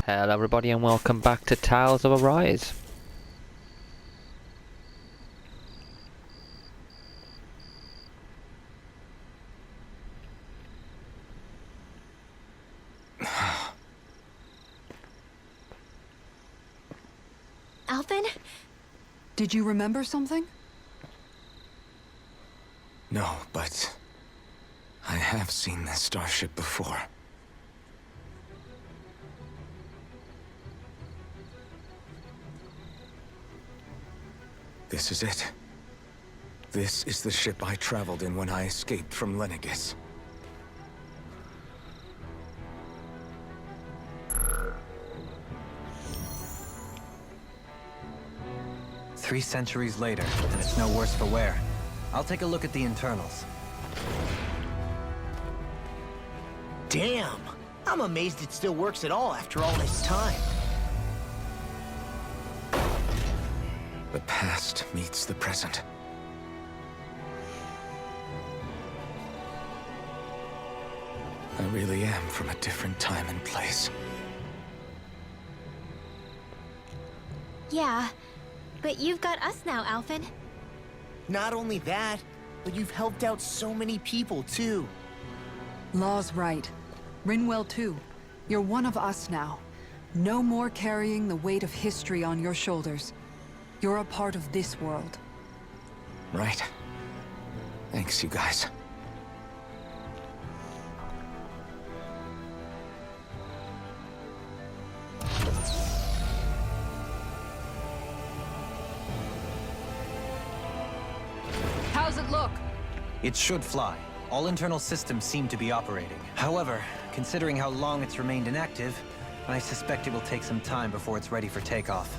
Hello everybody and welcome back to Tales of Arise. Alphen? Did you remember something? No, but I have seen this starship before. This is it. This is the ship I traveled in when I escaped from Lenegis. Three centuries later, and it's no worse for wear. I'll take a look at the internals. Damn! I'm amazed it still works at all after all this time. The past meets the present. I really am from a different time and place. Yeah, but you've got us now, Alphen. Not only that, but you've helped out so many people, too. Law's right. Rinwell too. You're one of us now. No more carrying the weight of history on your shoulders. You're a part of this world. Right. Thanks, you guys. How's it look? It should fly. All internal systems seem to be operating. However, considering how long it's remained inactive, I suspect it will take some time before it's ready for takeoff.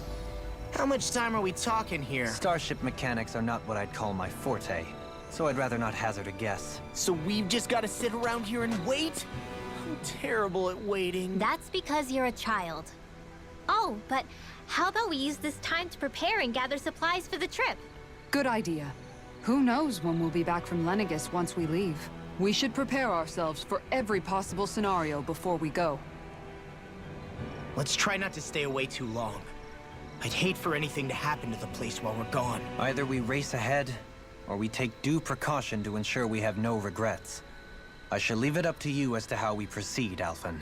How much time are we talking here? Starship mechanics are not what I'd call my forte, so I'd rather not hazard a guess. So we've just got to sit around here and wait? I'm terrible at waiting. That's because you're a child. Oh, but how about we use this time to prepare and gather supplies for the trip? Good idea. Who knows when we'll be back from Lenegis once we leave? We should prepare ourselves for every possible scenario before we go. Let's try not to stay away too long. I'd hate for anything to happen to the place while we're gone. Either we race ahead, or we take due precaution to ensure we have no regrets. I shall leave it up to you as to how we proceed, Alphen.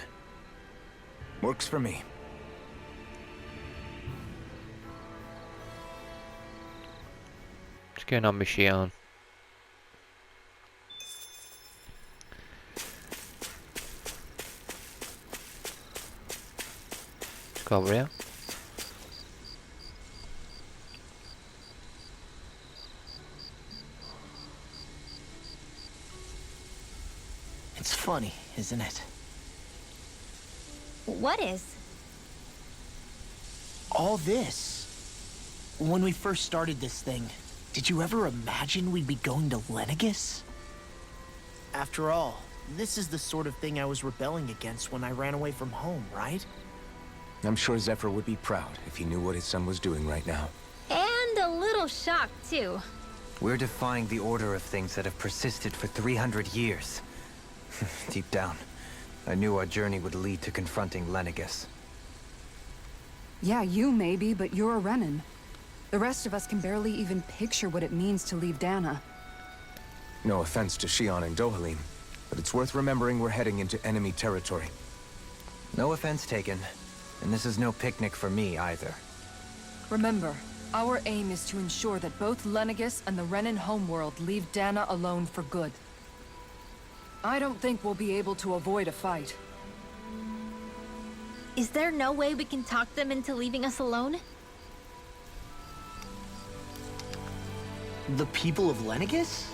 Works for me. What's going on, Michion? Let's go over here. It's funny, isn't it? What is? All this. When we first started this thing, did you ever imagine we'd be going to Lenegis? After all, this is the sort of thing I was rebelling against when I ran away from home, right? I'm sure Zephyr would be proud if he knew what his son was doing right now. And a little shocked, too. We're defying the order of things that have persisted for 300 years. Deep down, I knew our journey would lead to confronting Lenegis. Yeah, you maybe, but you're a Renan. The rest of us can barely even picture what it means to leave Dana. No offense to Shion and Dohalim, but it's worth remembering we're heading into enemy territory. No offense taken, and this is no picnic for me either. Remember, our aim is to ensure that both Lenegis and the Renan homeworld leave Dana alone for good. I don't think we'll be able to avoid a fight. Is there no way we can talk them into leaving us alone? The people of Lenegis?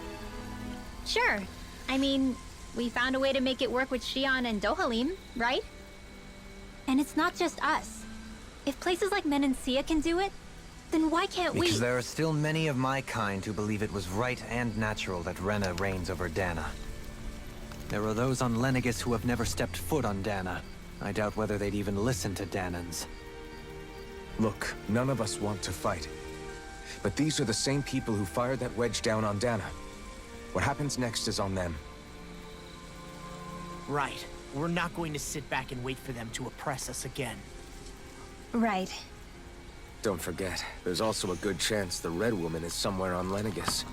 Sure. I mean, we found a way to make it work with Shion and Dohalim, right? And it's not just us. If places like Menancia can do it, then why can't we? Because there are still many of my kind who believe it was right and natural that Rena reigns over Dana. There are those on Lenegis who have never stepped foot on Dana. I doubt whether they'd even listen to Danans. Look, none of us want to fight. But these are the same people who fired that wedge down on Dana. What happens next is on them. Right. We're not going to sit back and wait for them to oppress us again. Right. Don't forget, there's also a good chance the Red Woman is somewhere on Lenegis.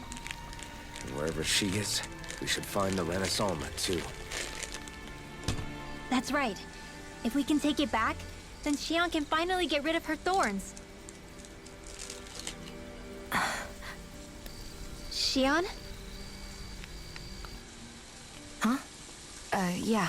And wherever she is, we should find the Renaissance too. That's right. If we can take it back, then Xion can finally get rid of her thorns. Xion? Huh? Yeah.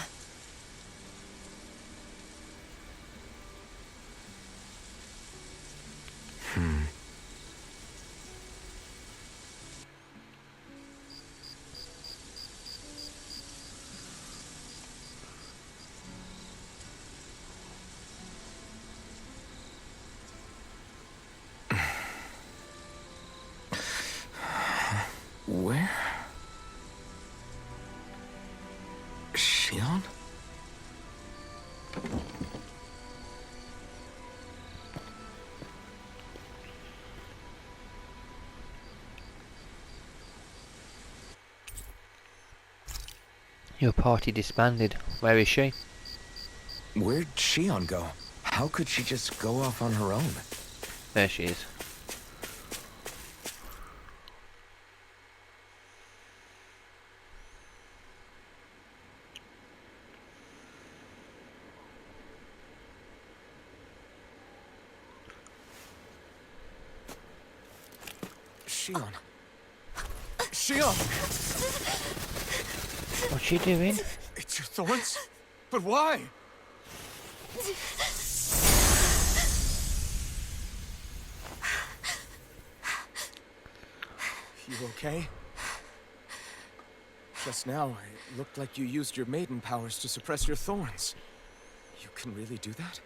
Where? Xion? Your party disbanded. Where is she? Where'd Xion go? How could she just go off on her own? There she is. Xion. Xion! What's she doing? It's your thorns? But why? You okay? Just now, it looked like you used your maiden powers to suppress your thorns. You can really do that?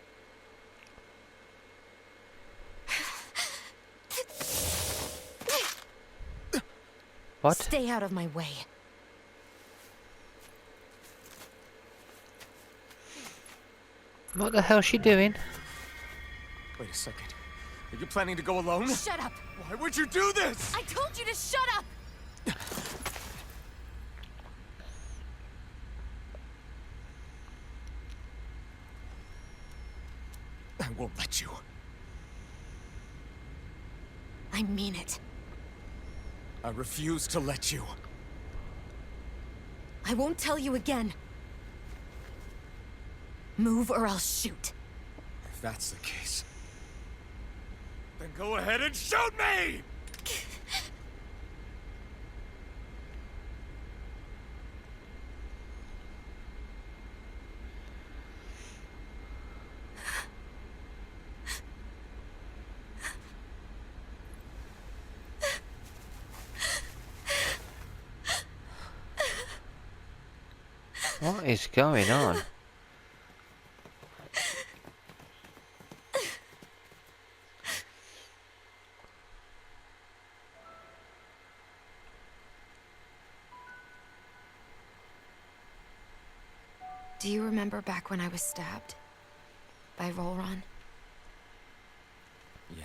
What? Stay out of my way. What the hell's she doing? Wait a second. Are you planning to go alone? Shut up! Why would you do this? I told you to shut up! I won't let you. I mean it. I refuse to let you. I won't tell you again. Move or I'll shoot. If that's the case, then go ahead and shoot me! What is going on? Do you remember back when I was stabbed? By Volron? Yeah.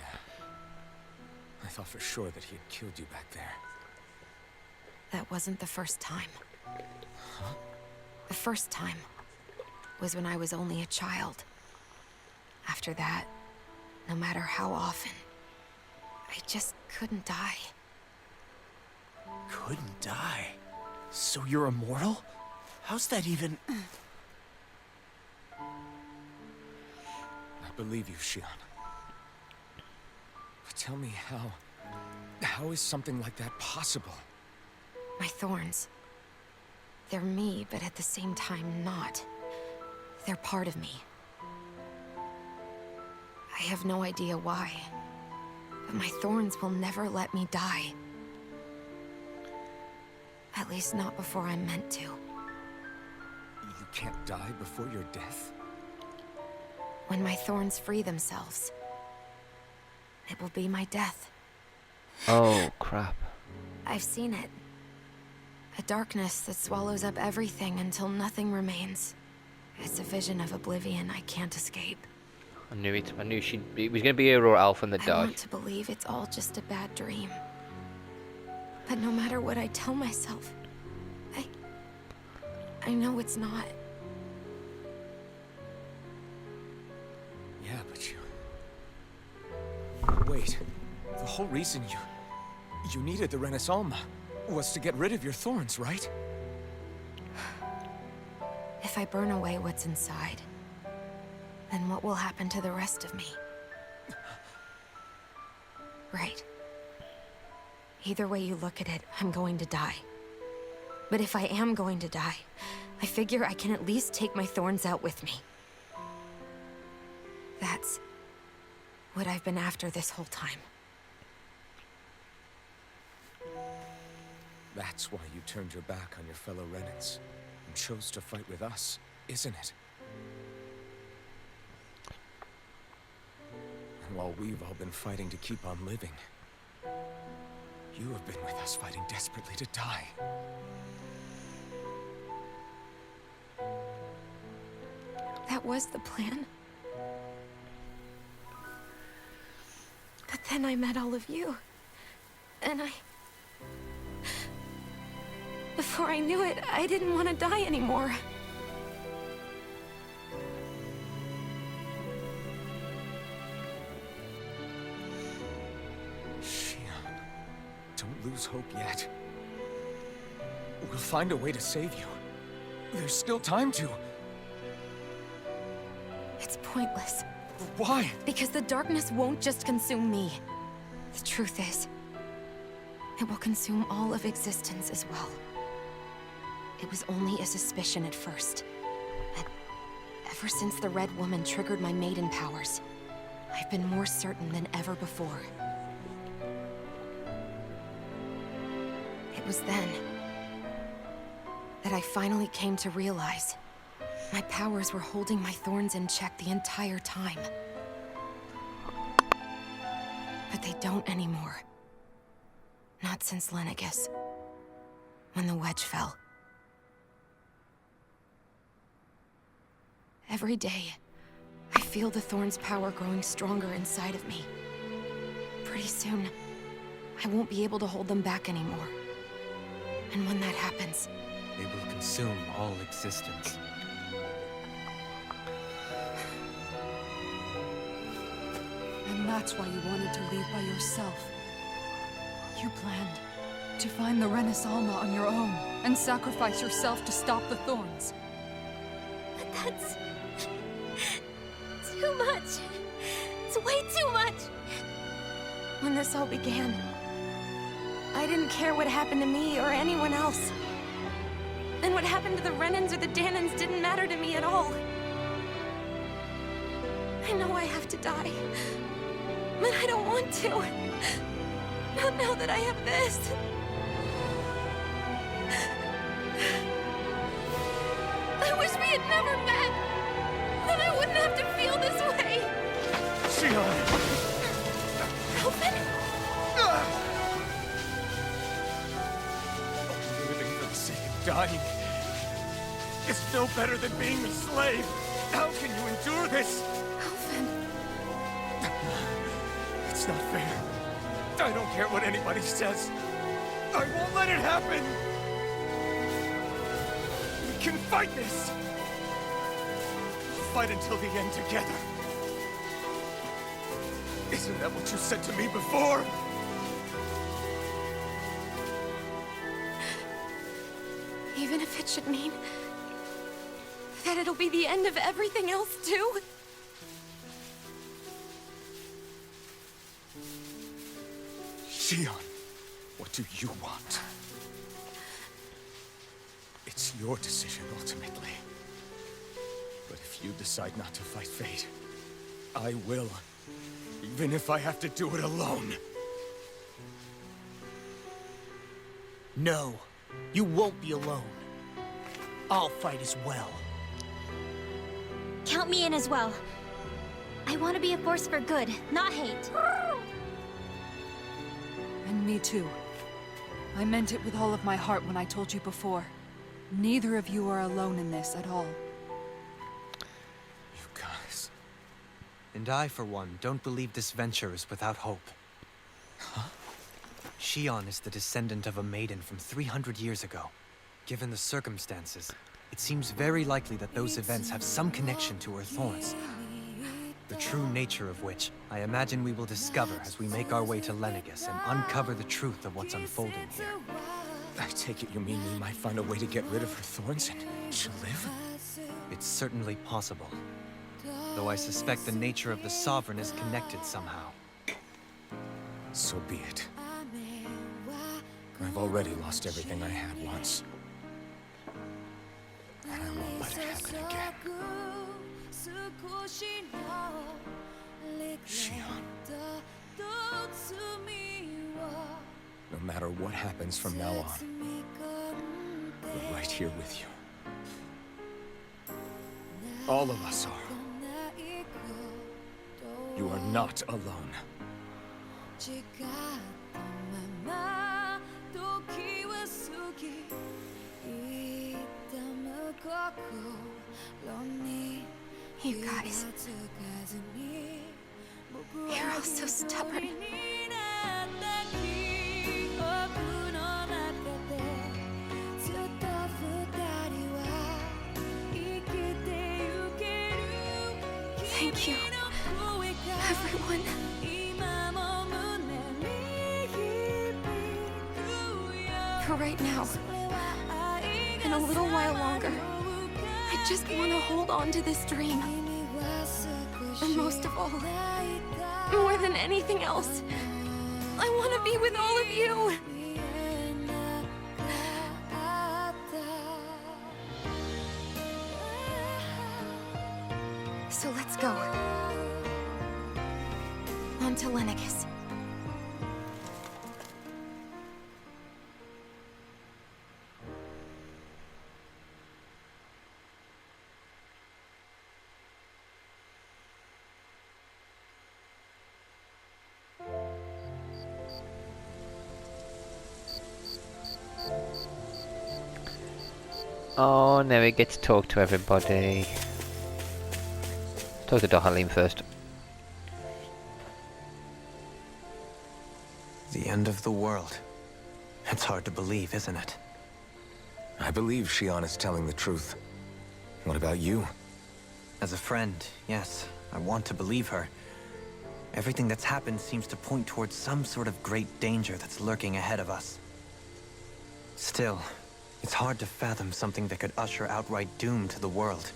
I thought for sure that he had killed you back there. That wasn't the first time. The first time was when I was only a child. After that, no matter how often, I just couldn't die. Couldn't die? So you're immortal? How's that even... I believe you, Xion. But tell me how... How is something like that possible? My thorns. They're me, but at the same time not. They're part of me. I have no idea why, but my thorns will never let me die. At least not before I'm meant to. You can't die before your death? When my thorns free themselves, it will be my death. Oh, crap. I've seen it. A darkness that swallows up everything until nothing remains. It's a vision of oblivion I can't escape. I knew it. I knew it was going to be Aurora Alphen that I died. want to believe it's all just a bad dream. But no matter what I tell myself, I know it's not. Yeah, but reason you needed the Renaissance was to get rid of your thorns, right? If I burn away what's inside, then what will happen to the rest of me? Right. Either way you look at it, I'm going to die. But if I am going to die, I figure I can at least take my thorns out with me. That's what I've been after this whole time. That's why you turned your back on your fellow Renans and chose to fight with us, isn't it? And while we've all been fighting to keep on living, you have been with us fighting desperately to die. That was the plan. But then I met all of you. And before I knew it, I didn't want to die anymore. Shionne, don't lose hope yet. We'll find a way to save you. There's still time to. It's pointless. Why? Because the darkness won't just consume me. The truth is, it will consume all of existence as well. It was only a suspicion at first. But ever since the Red Woman triggered my maiden powers, I've been more certain than ever before. It was then that I finally came to realize my powers were holding my thorns in check the entire time. But they don't anymore. Not since Lenegis. When the wedge fell. Every day, I feel the thorn's power growing stronger inside of me. Pretty soon, I won't be able to hold them back anymore. And when that happens, They will consume all existence. And that's why you wanted to leave by yourself. You planned to find the Renaissance on your own and sacrifice yourself to stop the thorns. But that's too much. It's way too much. when this all began, I didn't care what happened to me or anyone else. And what happened to the Renans or the Dahnans didn't matter to me at all. I know I have to die, but I don't want to. Not now that I have this. I wish we had never met. Then I wouldn't have to feel this way. Shionne! Alvin? Living for the sake of dying is no better than being a slave. How can you endure this? Alvin. It's not fair. I don't care what anybody says. I won't let it happen. We can fight this. We'll fight until the end together. Isn't that what you said to me before? Even if it should mean that it'll be the end of everything else, too? Shionne, what do you want? It's your decision, ultimately. But if you decide not to fight fate, I will. Even if I have to do it alone. No, you won't be alone. I'll fight as well. Count me in as well. I want to be a force for good, not hate. And me too. I meant it with all of my heart when I told you before. Neither of you are alone in this at all. You guys... And I, for one, don't believe this venture is without hope. Huh? Shionne is the descendant of a maiden from 300 years ago. Given the circumstances, it seems very likely that those events have some connection to her thorns. The true nature of which I imagine we will discover as we make our way to Lenegis and uncover the truth of what's unfolding here. I take it you mean we might find a way to get rid of her thorns and she'll live? It's certainly possible. Though I suspect the nature of the Sovereign is connected somehow. So be it. I've already lost everything I had once. And I won't let it happen again. Shion. No matter what happens from now on, we're right here with you. All of us are. You are not alone. You guys. You're all so stubborn. Thank you, everyone. For right now, and a little while longer, I just want to hold on to this dream. And most of all, more than anything else, I want to be with all of you. So let's go. On to Lenegis. Oh, now we get to talk to everybody. Talk to Dohalim first. The end of the world. It's hard to believe, isn't it? I believe Shion is telling the truth. What about you? As a friend, yes, I want to believe her. Everything that's happened seems to point towards some sort of great danger that's lurking ahead of us. Still, it's hard to fathom something that could usher outright doom to the world.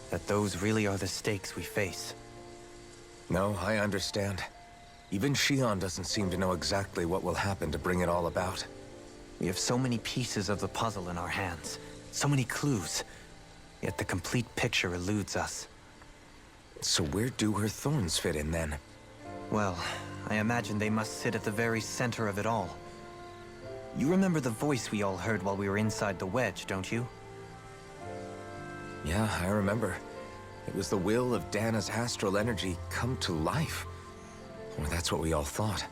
That those really are the stakes we face. No, I understand. Even Shion doesn't seem to know exactly what will happen to bring it all about. We have so many pieces of the puzzle in our hands, so many clues, yet the complete picture eludes us. So where do her thorns fit in then? Well, I imagine they must sit at the very center of it all. You remember the voice we all heard while we were inside the wedge, don't you? Yeah, I remember. It was the will of Dana's astral energy come to life. Or that's what we all thought.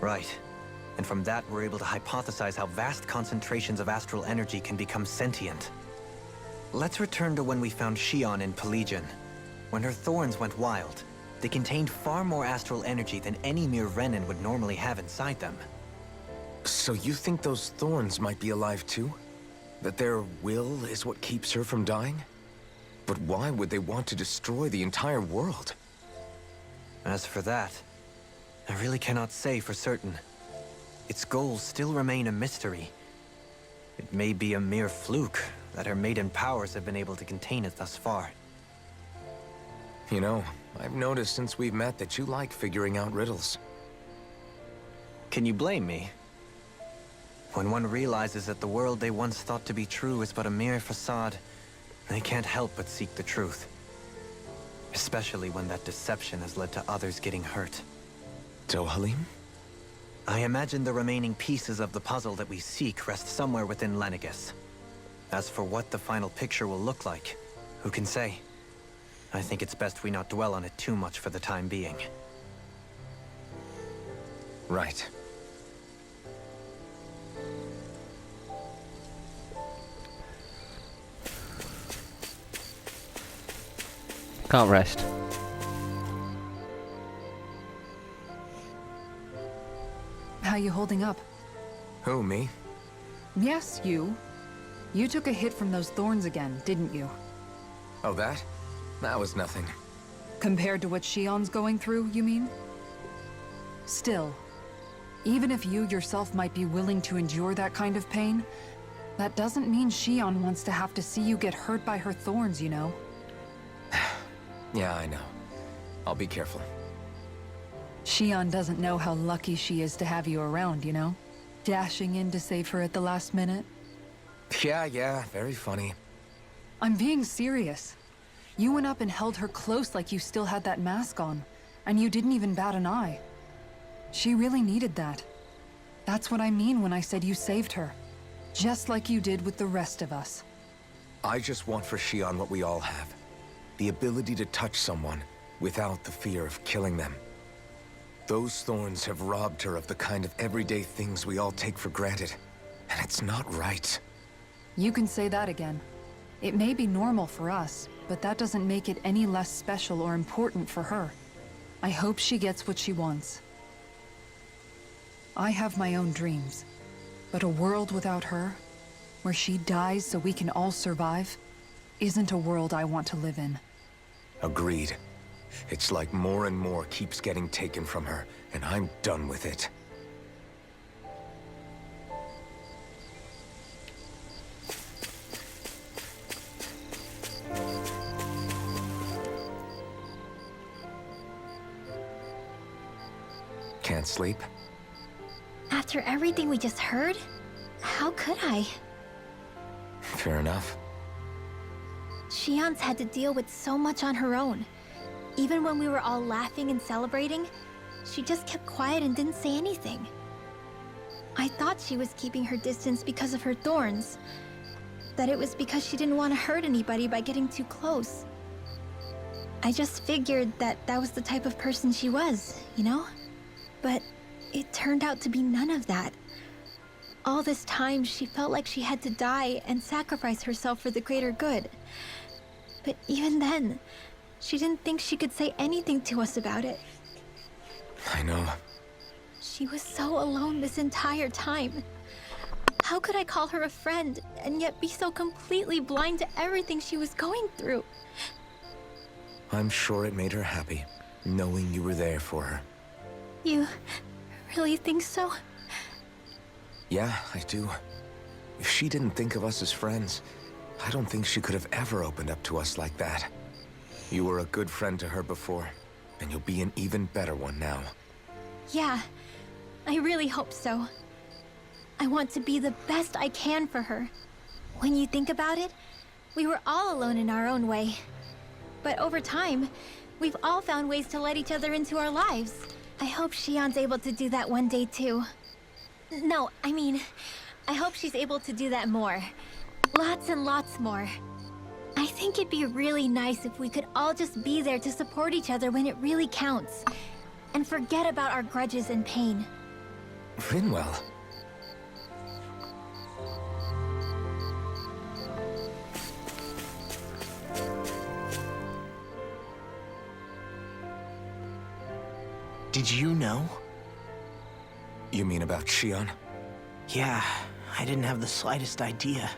Right. And from that, we're able to hypothesize how vast concentrations of astral energy can become sentient. Let's return to when we found Shion in Pelegion. When her thorns went wild, they contained far more astral energy than any mere Renin would normally have inside them. So you think those thorns might be alive too? That their will is what keeps her from dying? But why would they want to destroy the entire world? As for that, I really cannot say for certain. Its goals still remain a mystery. It may be a mere fluke that her maiden powers have been able to contain it thus far. You know, I've noticed since we've met that you like figuring out riddles. Can you blame me? When one realizes that the world they once thought to be true is but a mere facade, they can't help but seek the truth. Especially when that deception has led to others getting hurt. Dohalim? I imagine the remaining pieces of the puzzle that we seek rest somewhere within Lenegis. As for what the final picture will look like, who can say? I think it's best we not dwell on it too much for the time being. Right. Can't rest. How you holding up? Who, me? Yes, you. You took a hit from those thorns again, didn't you? Oh, that? That was nothing. Compared to what Shion's going through, you mean? Still, even if you yourself might be willing to endure that kind of pain, that doesn't mean Shion wants to have to see you get hurt by her thorns, you know? Yeah, I know. I'll be careful. Shion doesn't know how lucky she is to have you around, you know? Dashing in to save her at the last minute. Yeah, very funny. I'm being serious. You went up and held her close like you still had that mask on, and you didn't even bat an eye. She really needed that. That's what I mean when I said you saved her. Just like you did with the rest of us. I just want for Shion what we all have. The ability to touch someone without the fear of killing them. Those thorns have robbed her of the kind of everyday things we all take for granted. And it's not right. You can say that again. It may be normal for us, but that doesn't make it any less special or important for her. I hope she gets what she wants. I have my own dreams, but a world without her, where she dies so we can all survive, isn't a world I want to live in. Agreed. It's like more and more keeps getting taken from her, and I'm done with it. Can't sleep? After everything we just heard, how could I? Fair enough. Shion's had to deal with so much on her own. Even when we were all laughing and celebrating, she just kept quiet and didn't say anything. I thought she was keeping her distance because of her thorns. That it was because she didn't want to hurt anybody by getting too close. I just figured that that was the type of person she was, you know? But it turned out to be none of that. All this time, she felt like she had to die and sacrifice herself for the greater good. But even then, she didn't think she could say anything to us about it. I know. She was so alone this entire time. How could I call her a friend and yet be so completely blind to everything she was going through? I'm sure it made her happy, knowing you were there for her. You really think so? Yeah, I do. If she didn't think of us as friends, I don't think she could have ever opened up to us like that. You were a good friend to her before, and you'll be an even better one now. Yeah, I really hope so. I want to be the best I can for her. When you think about it, we were all alone in our own way. But over time, we've all found ways to let each other into our lives. I hope Shion's able to do that one day too. No, I mean, I hope she's able to do that more. Lots and lots more. I think it'd be really nice if we could all just be there to support each other when it really counts. And forget about our grudges and pain. Rinwell. Did you know? You mean about Shion? Yeah, I didn't have the slightest idea.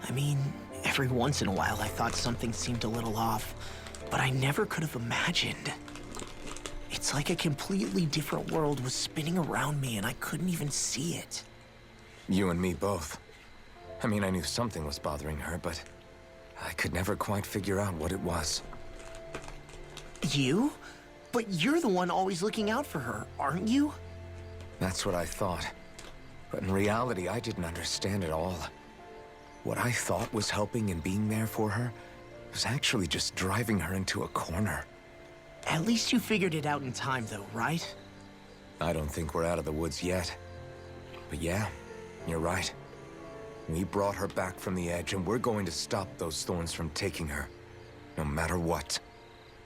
I mean, every once in a while I thought something seemed a little off, but I never could have imagined. It's like a completely different world was spinning around me and I couldn't even see it. You and me both. I mean, I knew something was bothering her, but I could never quite figure out what it was. You? But you're the one always looking out for her, aren't you? That's what I thought. But in reality, I didn't understand it all. What I thought was helping and being there for her was actually just driving her into a corner. At least you figured it out in time, though, right? I don't think we're out of the woods yet. But yeah, you're right. We brought her back from the edge, and we're going to stop those thorns from taking her, no matter what.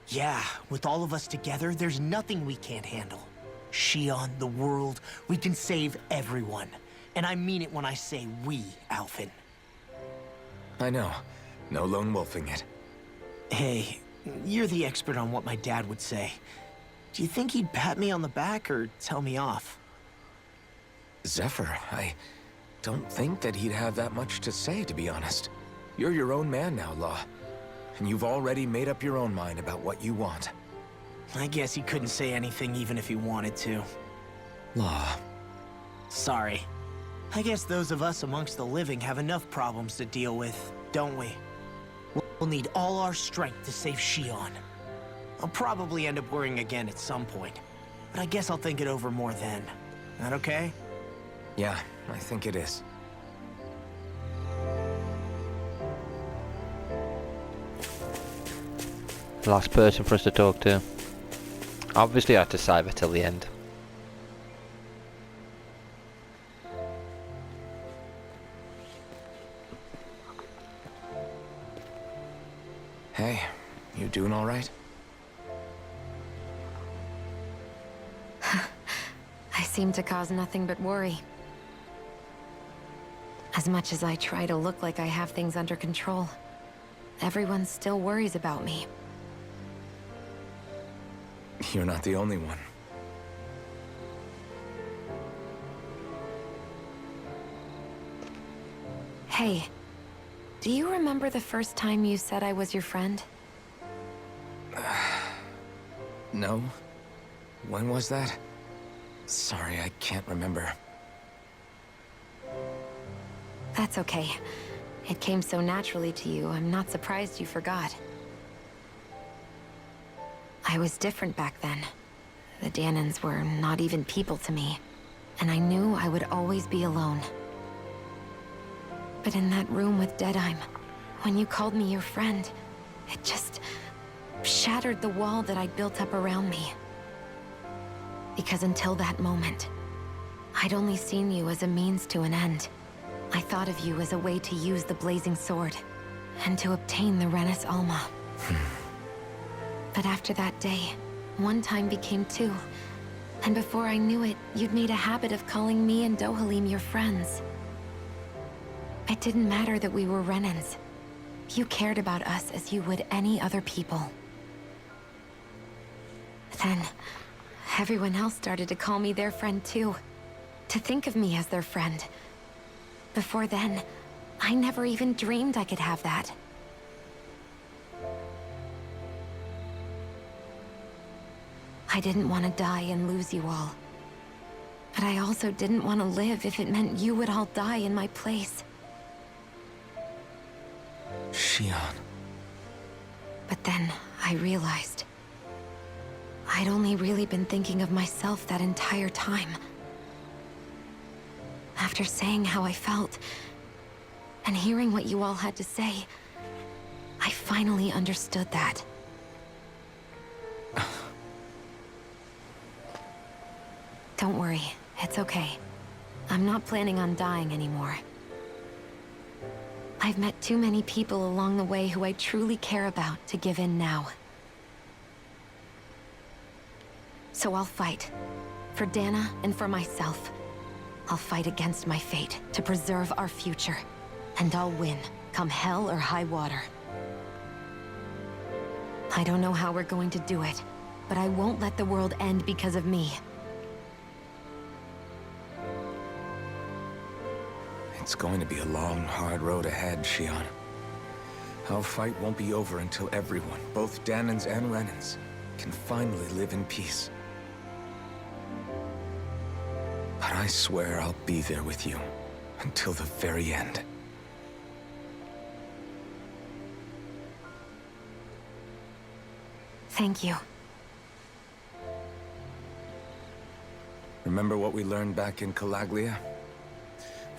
Yeah, with all of us together, there's nothing we can't handle. Shion, the world, we can save everyone. And I mean it when I say we, Alphen. I know. No lone wolfing it. Hey, you're the expert on what my dad would say. Do you think he'd pat me on the back or tell me off? Zephyr, I don't think that he'd have that much to say, to be honest. You're your own man now, Law. And you've already made up your own mind about what you want. I guess he couldn't say anything even if he wanted to. Law. Sorry. I guess those of us amongst the living have enough problems to deal with, don't we? We'll need all our strength to save Shion. I'll probably end up worrying again at some point, but I guess I'll think it over more then. That okay? Yeah, I think it is. Last person for us to talk to. Obviously I had to save it till the end. Hey, you doing all right? I seem to cause nothing but worry. As much as I try to look like I have things under control, everyone still worries about me. You're not the only one. Hey, do you remember the first time you said I was your friend? No? When was that? Sorry, I can't remember. That's okay. It came so naturally to you, I'm not surprised you forgot. I was different back then. The Dahnans were not even people to me, and I knew I would always be alone. But in that room with Deadheim, when you called me your friend, it just shattered the wall that I'd built up around me. Because until that moment, I'd only seen you as a means to an end. I thought of you as a way to use the Blazing Sword, and to obtain the Renis Alma. But after that day, one time became two. And before I knew it, you'd made a habit of calling me and Dohalim your friends. It didn't matter that we were Renans. You cared about us as you would any other people. Then, everyone else started to call me their friend too. To think of me as their friend. Before then, I never even dreamed I could have that. I didn't want to die and lose you all. But I also didn't want to live if it meant you would all die in my place. Shion. But then, I realized I'd only really been thinking of myself that entire time. After saying how I felt, and hearing what you all had to say, I finally understood that. Don't worry, it's okay. I'm not planning on dying anymore. I've met too many people along the way who I truly care about to give in now. So I'll fight. For Dana and for myself. I'll fight against my fate to preserve our future. And I'll win, come hell or high water. I don't know how we're going to do it, but I won't let the world end because of me. It's going to be a long, hard road ahead, Shion. Our fight won't be over until everyone, both Dahnans and Renans, can finally live in peace. But I swear I'll be there with you until the very end. Thank you. Remember what we learned back in Calaglia?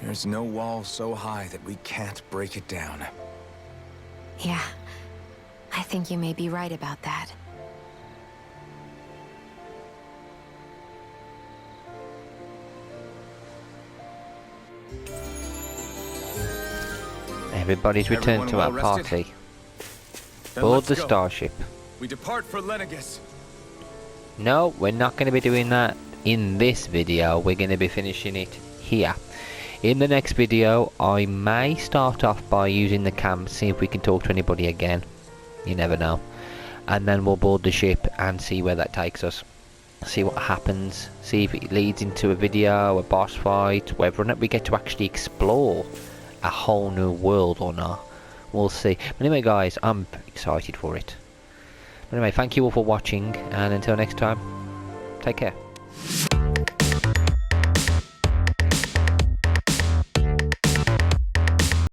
There's no wall so high that we can't break it down. Yeah, I think you may be right about that. Everybody's returned to our party. Then Board let's the go. starship. We depart for Lenegis. No, we're not going to be doing that in this video. We're going to be finishing it here. In the next video, I may start off by using the camp, see if we can talk to anybody again. You never know. And then we'll board the ship and see where that takes us. See what happens. See if it leads into a video, a boss fight, whether or not we get to actually explore a whole new world or not. We'll see. But anyway guys, I'm excited for it. Anyway, thank you all for watching, and until next time, take care.